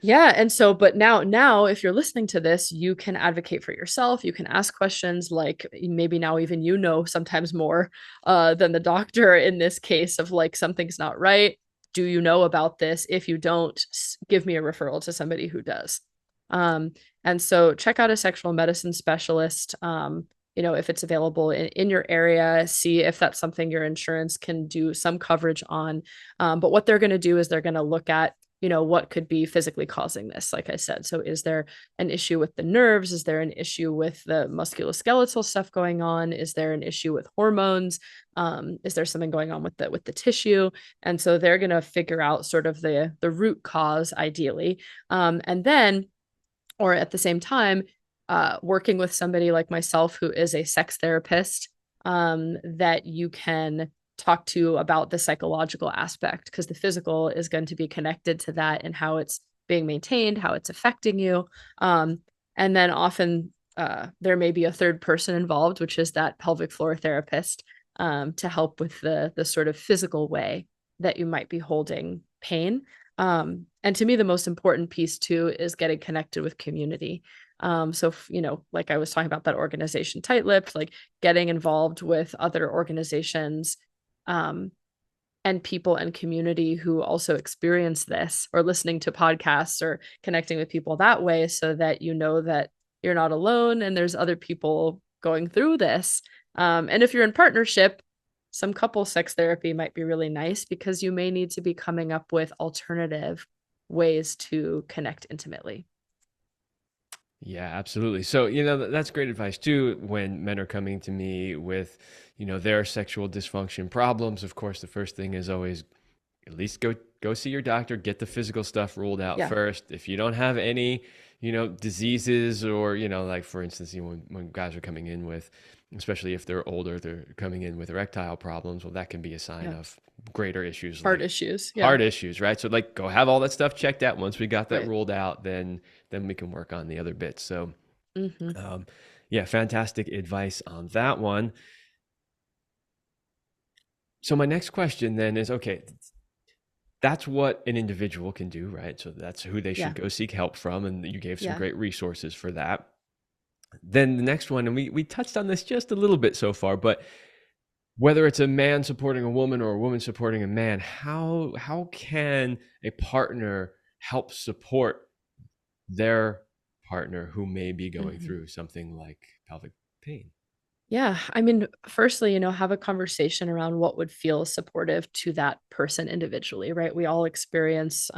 Yeah, and so, but now if you're listening to this, you can advocate for yourself. You can ask questions like, maybe now even you know sometimes more than the doctor in this case, of like, something's not right. Do you know about this? If you don't, give me a referral to somebody who does. And so check out a sexual medicine specialist. You know, if it's available in your area, see if that's something your insurance can do some coverage on. But what they're going to do is they're going to look at what could be physically causing this, like I said. So is there an issue with the nerves? Is there an issue with the musculoskeletal stuff going on? Is there an issue with hormones? Is there something going on with the tissue? And so they're going to figure out sort of the root cause, ideally. And then, or at the same time, working with somebody like myself who is a sex therapist, that you can talk to about the psychological aspect, because the physical is going to be connected to that and how it's being maintained, how it's affecting you. And then often there may be a third person involved, which is that pelvic floor therapist, to help with the sort of physical way that you might be holding pain. And to me, the most important piece too is getting connected with community. So, like I was talking about that organization Tight-Lipped, like getting involved with other organizations, and people and community who also experience this, or listening to podcasts or connecting with people that way, so that you know that you're not alone and there's other people going through this. And if you're in partnership, some couple sex therapy might be really nice, because you may need to be coming up with alternative ways to connect intimately. Yeah, absolutely. So, that's great advice too. When men are coming to me with, their sexual dysfunction problems, of course, the first thing is always at least go see your doctor, get the physical stuff ruled out Yeah. first. If you don't have any, diseases, or, like for instance, when guys are coming in with, especially if they're older, they're coming in with erectile problems. Well, that can be a sign Yeah. of greater issues, Heart like issues. Yeah. heart issues, right? So like go have all that stuff checked out. Once we got that Right. ruled out, then we can work on the other bits. So Mm-hmm. um, yeah, fantastic advice on that one. So my next question then is, okay, that's what an individual can do, right? So that's who they Yeah. should go seek help from, and you gave some Yeah. great resources for that. Then the next one, and we touched on this just a little bit so far, but whether it's a man supporting a woman or a woman supporting a man, how can a partner help support their partner who may be going Mm-hmm. through something like pelvic pain? Yeah. I mean, firstly, have a conversation around what would feel supportive to that person individually, right? We all experience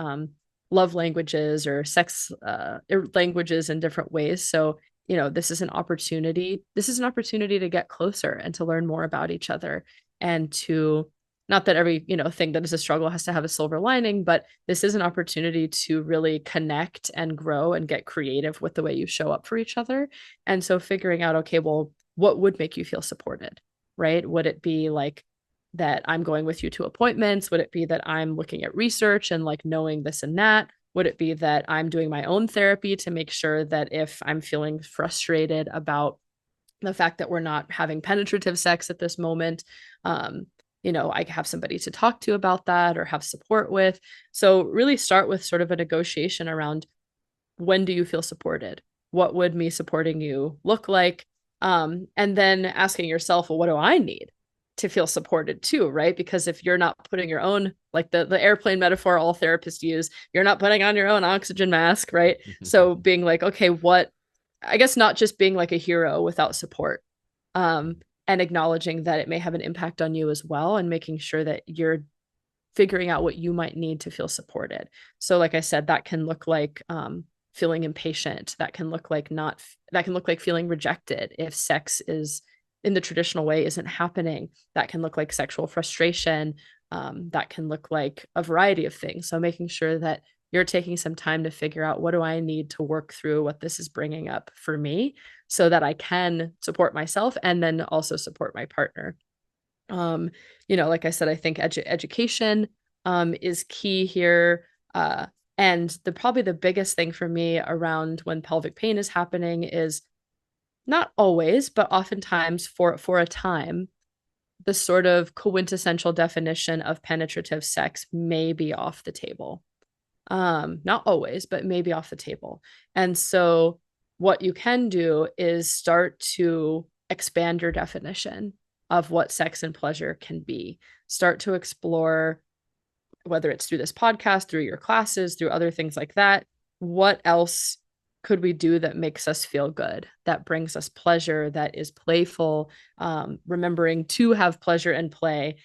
love languages or sex languages in different ways. So, this is an opportunity. This is an opportunity to get closer and to learn more about each other, and to, not that every, thing that is a struggle has to have a silver lining, but this is an opportunity to really connect and grow and get creative with the way you show up for each other. And so figuring out, okay, well, what would make you feel supported, right? Would it be like that I'm going with you to appointments? Would it be that I'm looking at research and like knowing this and that? Would it be that I'm doing my own therapy to make sure that if I'm feeling frustrated about the fact that we're not having penetrative sex at this moment, I have somebody to talk to about that or have support with. So really start with sort of a negotiation around, when do you feel supported? What would me supporting you look like? And then asking yourself, well, what do I need to feel supported too, right? Because if you're not putting your own, like the airplane metaphor all therapists use, you're not putting on your own oxygen mask, right? So being like, okay, I guess not just being like a hero without support, and acknowledging that it may have an impact on you as well, and making sure that you're figuring out what you might need to feel supported. So like I said, that can look like feeling impatient. That can look like feeling rejected if sex is in the traditional way isn't happening. That can look like sexual frustration. That can look like a variety of things. So making sure that you're taking some time to figure out, what do I need to work through what this is bringing up for me, so that I can support myself and then also support my partner. Um, like I said, I think education is key here. And probably the biggest thing for me around when pelvic pain is happening is, not always, but oftentimes for a time, the sort of quintessential definition of penetrative sex may be off the table. Not always, but maybe off the table. And so what you can do is start to expand your definition of what sex and pleasure can be. Start to explore, whether it's through this podcast, through your classes, through other things like that, what else could we do that makes us feel good, that brings us pleasure, that is playful, remembering to have pleasure and play.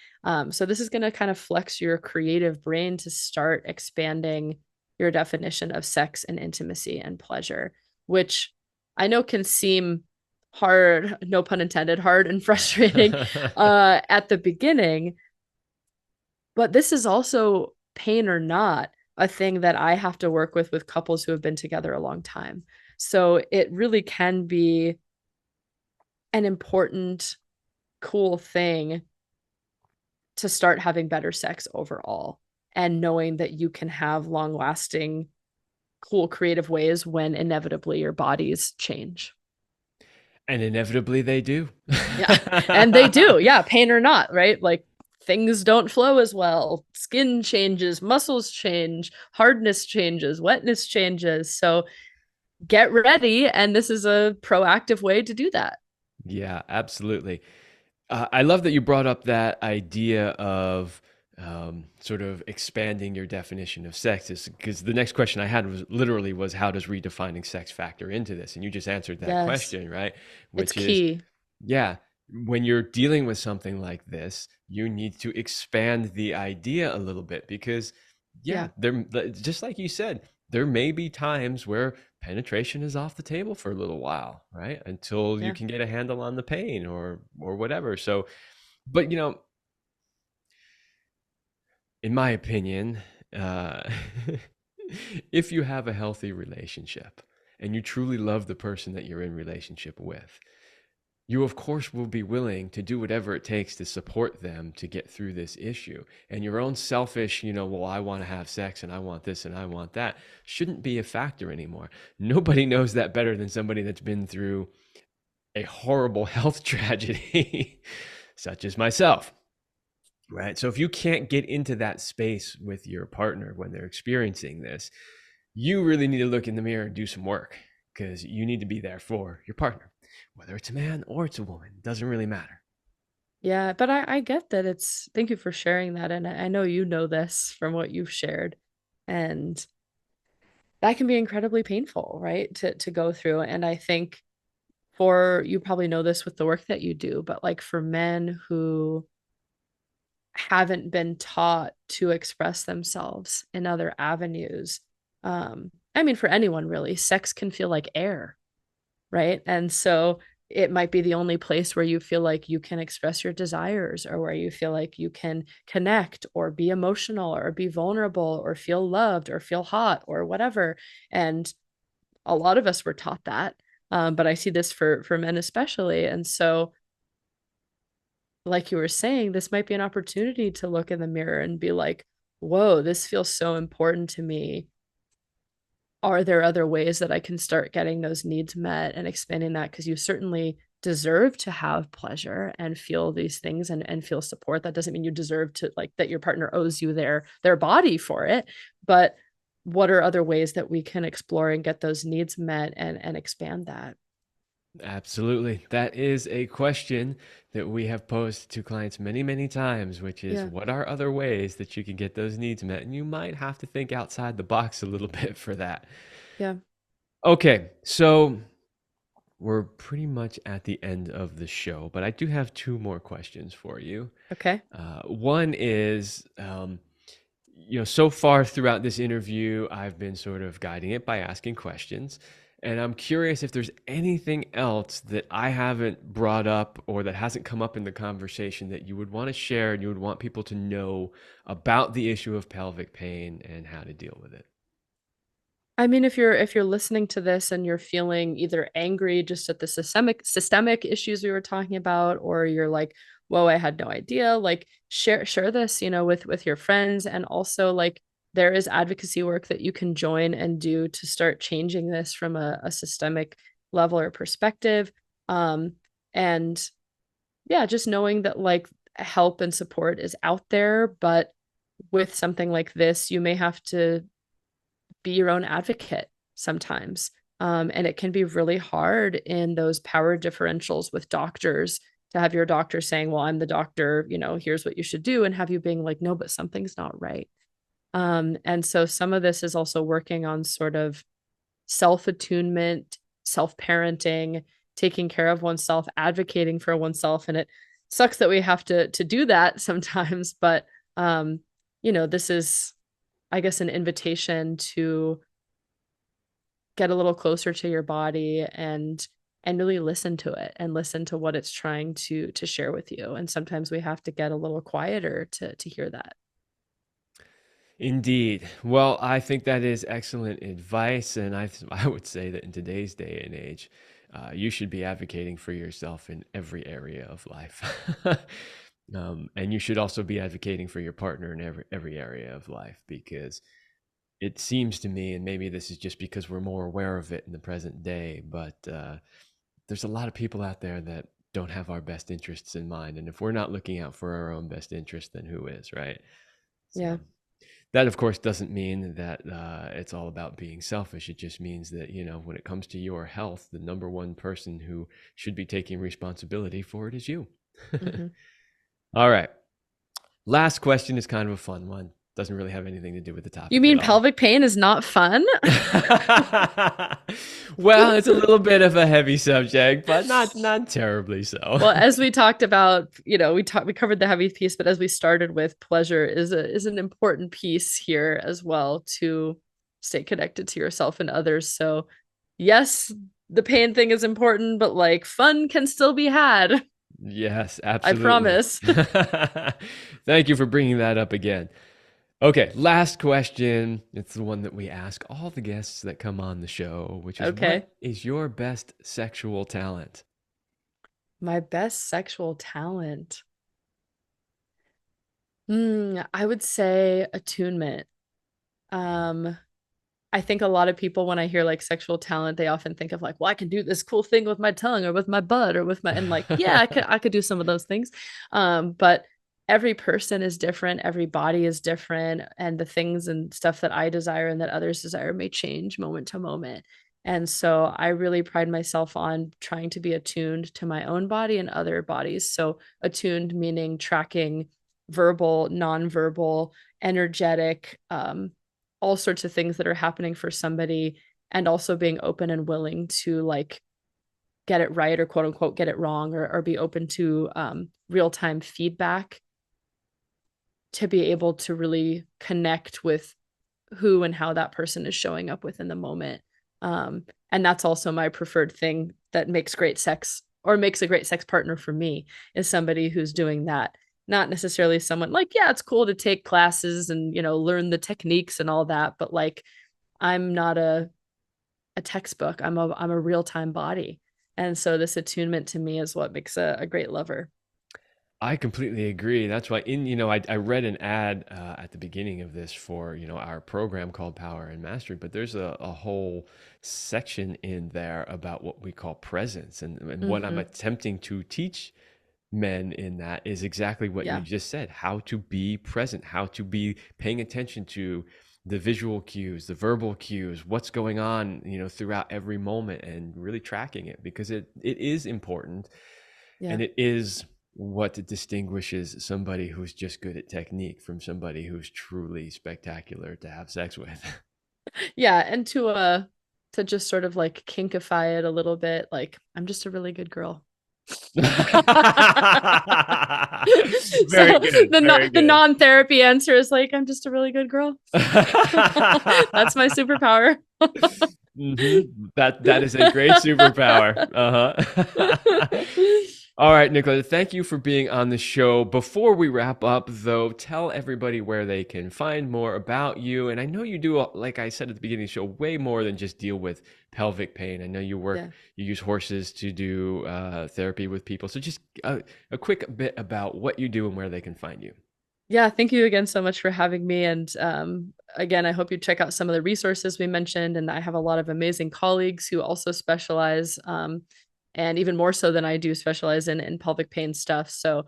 So this is going to kind of flex your creative brain to start expanding your definition of sex and intimacy and pleasure, which I know can seem hard, no pun intended, hard and frustrating at the beginning. But this is also, pain or not, a thing that I have to work with couples who have been together a long time. So it really can be an important, cool thing to start having better sex overall, and knowing that you can have long lasting, cool, creative ways when inevitably your bodies change. And inevitably they do. Yeah. And they do. Yeah. Pain or not, right? Like things don't flow as well. Skin changes, muscles change, hardness changes, wetness changes. So get ready. And this is a proactive way to do that. Yeah, absolutely. I love that you brought up that idea of sort of expanding your definition of sex, because the next question I had was how does redefining sex factor into this? And you just answered that Yes. question, right? It's Which is, key. yeah, when you're dealing with something like this, you need to expand the idea a little bit because, yeah, Yeah. just like you said, there may be times where penetration is off the table for a little while, right? Until you Yeah. can get a handle on the pain or whatever. So, but in my opinion, uh, if you have a healthy relationship and you truly love the person that you're in relationship with, you of course will be willing to do whatever it takes to support them to get through this issue. And your own selfish, well, I want to have sex and I want this and I want that, shouldn't be a factor anymore. Nobody knows that better than somebody that's been through a horrible health tragedy, such as myself. Right. So if you can't get into that space with your partner when they're experiencing this, you really need to look in the mirror and do some work, because you need to be there for your partner, whether it's a man or it's a woman, doesn't really matter. Yeah. But I get that. Thank you for sharing that. And I know you know this from what you've shared. And that can be incredibly painful, right? To go through. And I think, for you probably know this with the work that you do, but like for men who haven't been taught to express themselves in other avenues, I mean, for anyone really, sex can feel like air, right? And so it might be the only place where you feel like you can express your desires, or where you feel like you can connect or be emotional or be vulnerable or feel loved or feel hot or whatever. And a lot of us were taught that. But I see this for men especially. And so, like you were saying, this might be an opportunity to look in the mirror and be like, whoa, this feels so important to me. Are there other ways that I can start getting those needs met and expanding that? Because you certainly deserve to have pleasure and feel these things, and feel support. That doesn't mean you deserve to, like, that your partner owes you their body for it. But what are other ways that we can explore and get those needs met and expand that? Absolutely. That is a question that we have posed to clients many, many times, which is Yeah. what are other ways that you can get those needs met? And you might have to think outside the box a little bit for that. Yeah. Okay, so we're pretty much at the end of the show, but I do have two more questions for you. Okay. One is, so far throughout this interview, I've been sort of guiding it by asking questions. And I'm curious if there's anything else that I haven't brought up or that hasn't come up in the conversation that you would want to share and you would want people to know about the issue of pelvic pain and how to deal with it. I mean, if you're listening to this and you're feeling either angry just at the systemic issues we were talking about, or you're like, whoa, I had no idea, like share this, with your friends. And also, like, there is advocacy work that you can join and do to start changing this from a systemic level or perspective. And yeah, just knowing that, like, help and support is out there, but with something like this, you may have to be your own advocate sometimes. And it can be really hard in those power differentials with doctors, to have your doctor saying, well, I'm the doctor, here's what you should do, and have you being like, no, but something's not right. And so some of this is also working on sort of self-attunement, self-parenting, taking care of oneself, advocating for oneself. And it sucks that we have to do that sometimes, but this is I guess, an invitation to get a little closer to your body and really listen to it and listen to what it's trying to share with you. And sometimes we have to get a little quieter to hear that. Indeed. Well, I think that is excellent advice. And I would say that in today's day and age, you should be advocating for yourself in every area of life. And you should also be advocating for your partner in every area of life, because it seems to me, and maybe this is just because we're more aware of it in the present day, but there's a lot of people out there that don't have our best interests in mind. And if we're not looking out for our own best interest, then who is, right? Yeah. So that, of course, doesn't mean that it's all about being selfish. It just means that, when it comes to your health, the number one person who should be taking responsibility for it is you. Mm-hmm. All right. Last question is kind of a fun one. Doesn't really have anything to do with the You topic mean at all. pelvic pain is not fun? Well, it's a little bit of a heavy subject, but not terribly so. Well, as we talked about, we covered the heavy piece, but as we started with, pleasure is an important piece here as well to stay connected to yourself and others. So, yes, the pain thing is important, but like fun can still be had. Yes, I absolutely. promise. Thank you for bringing that up again. Okay, last question. It's the one that we ask all the guests that come on the show, which is, Okay. what is your best sexual talent? My best sexual talent. I would say attunement. Um, I think a lot of people, when I hear like sexual talent, they often think of like, well, I can do this cool thing with my tongue or with my butt or with my, and like, yeah, I could do some of those things. But every person is different, every body is different, and the things and stuff that I desire and that others desire may change moment to moment. And so I really pride myself on trying to be attuned to my own body and other bodies. So attuned meaning tracking verbal, nonverbal, energetic, all sorts of things that are happening for somebody, and also being open and willing to like get it right or quote unquote get it wrong, or be open to real-time feedback to be able to really connect with who and how that person is showing up within the moment. And that's also my preferred thing that makes great sex, or makes a great sex partner for me, is somebody who's doing that. Not necessarily someone like, yeah, it's cool to take classes and, learn the techniques and all that, but like, I'm not a textbook. I'm a real-time body. And so this attunement to me is what makes a great lover. I completely agree. That's why I read an ad at the beginning of this for, our program called Power and Mastery, but there's a whole section in there about what we call presence. And what I'm attempting to teach men in that is exactly what you Yeah. just said: how to be present, how to be paying attention to the visual cues, the verbal cues, what's going on, throughout every moment, and really tracking it, because it is important. Yeah. And it is what distinguishes somebody who's just good at technique from somebody who's truly spectacular to have sex with. Yeah. And to just sort of like kinkify it a little bit, like, I'm just a really good girl. So Very good. Very the good. non-therapy answer is like, I'm just a really good girl. That's my superpower. That is a great superpower. All right, Nicola, thank you for being on the show. Before we wrap up, though, tell everybody where they can find more about you. And I know you do, like I said at the beginning of the show, way more than just deal with pelvic pain. I know you you use horses to do therapy with people. So just a quick bit about what you do and where they can find you. Yeah, thank you again so much for having me. And again, I hope you check out some of the resources we mentioned. And I have a lot of amazing colleagues who also specialize, and even more so than I do, specialize in pelvic pain stuff. So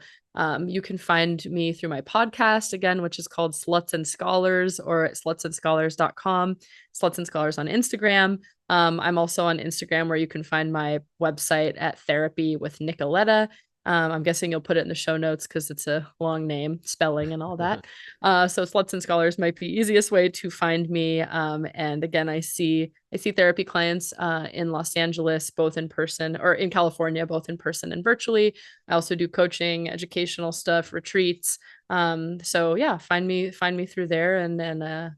you can find me through my podcast, again, which is called Sluts and Scholars, or at slutsandscholars.com, Sluts and Scholars on Instagram. I'm also on Instagram, where you can find my website at Therapy with Nicoletta. I'm guessing you'll put it in the show notes because it's a long name, spelling and all that. So Sluts and Scholars might be the easiest way to find me. And again, I see therapy clients in Los Angeles, both in person, or in California, both in person and virtually. I also do coaching, educational stuff, retreats. So yeah, find me through there, and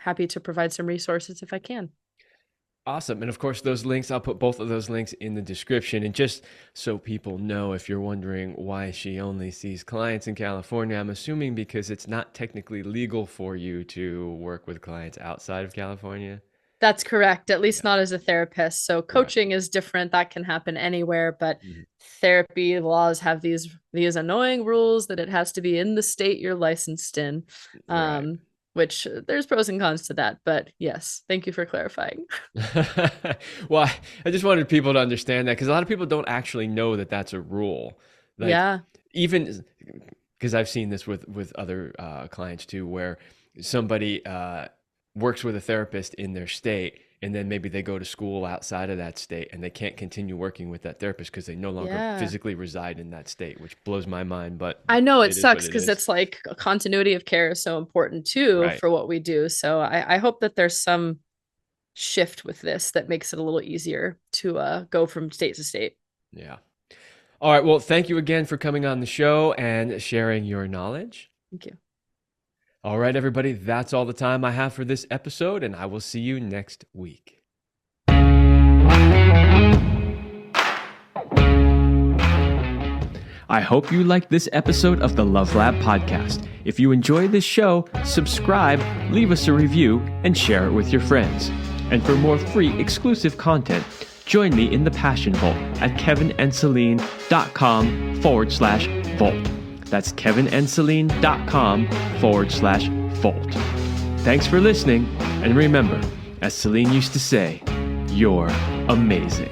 happy to provide some resources if I can. Awesome. And of course, those links, I'll put both of those links in the description. And just so people know, if you're wondering why she only sees clients in California, I'm assuming because it's not technically legal for you to work with clients outside of California. That's correct, at least not as a therapist. So coaching is different. That can happen anywhere, but therapy laws have these annoying rules that it has to be in the state you're licensed in. Which there's pros and cons to that, but yes, thank you for clarifying. Well, I just wanted people to understand that because a lot of people don't actually know that that's a rule. Like, even because I've seen this with other clients too, where somebody works with a therapist in their state, and then maybe they go to school outside of that state and they can't continue working with that therapist because they no longer physically reside in that state, which blows my mind. But I know it sucks because it's like continuity of care is so important too for what we do. So I hope that there's some shift with this that makes it a little easier to go from state to state. Yeah. All right. Well, thank you again for coming on the show and sharing your knowledge. Thank you. All right, everybody, that's all the time I have for this episode, and I will see you next week. I hope you liked this episode of the Love Lab podcast. If you enjoyed this show, subscribe, leave us a review, and share it with your friends. And for more free, exclusive content, join me in the Passion Vault at kevinandceline.com/vault. That's kevinandceline.com/vault. Thanks for listening. And remember, as Celine used to say, you're amazing.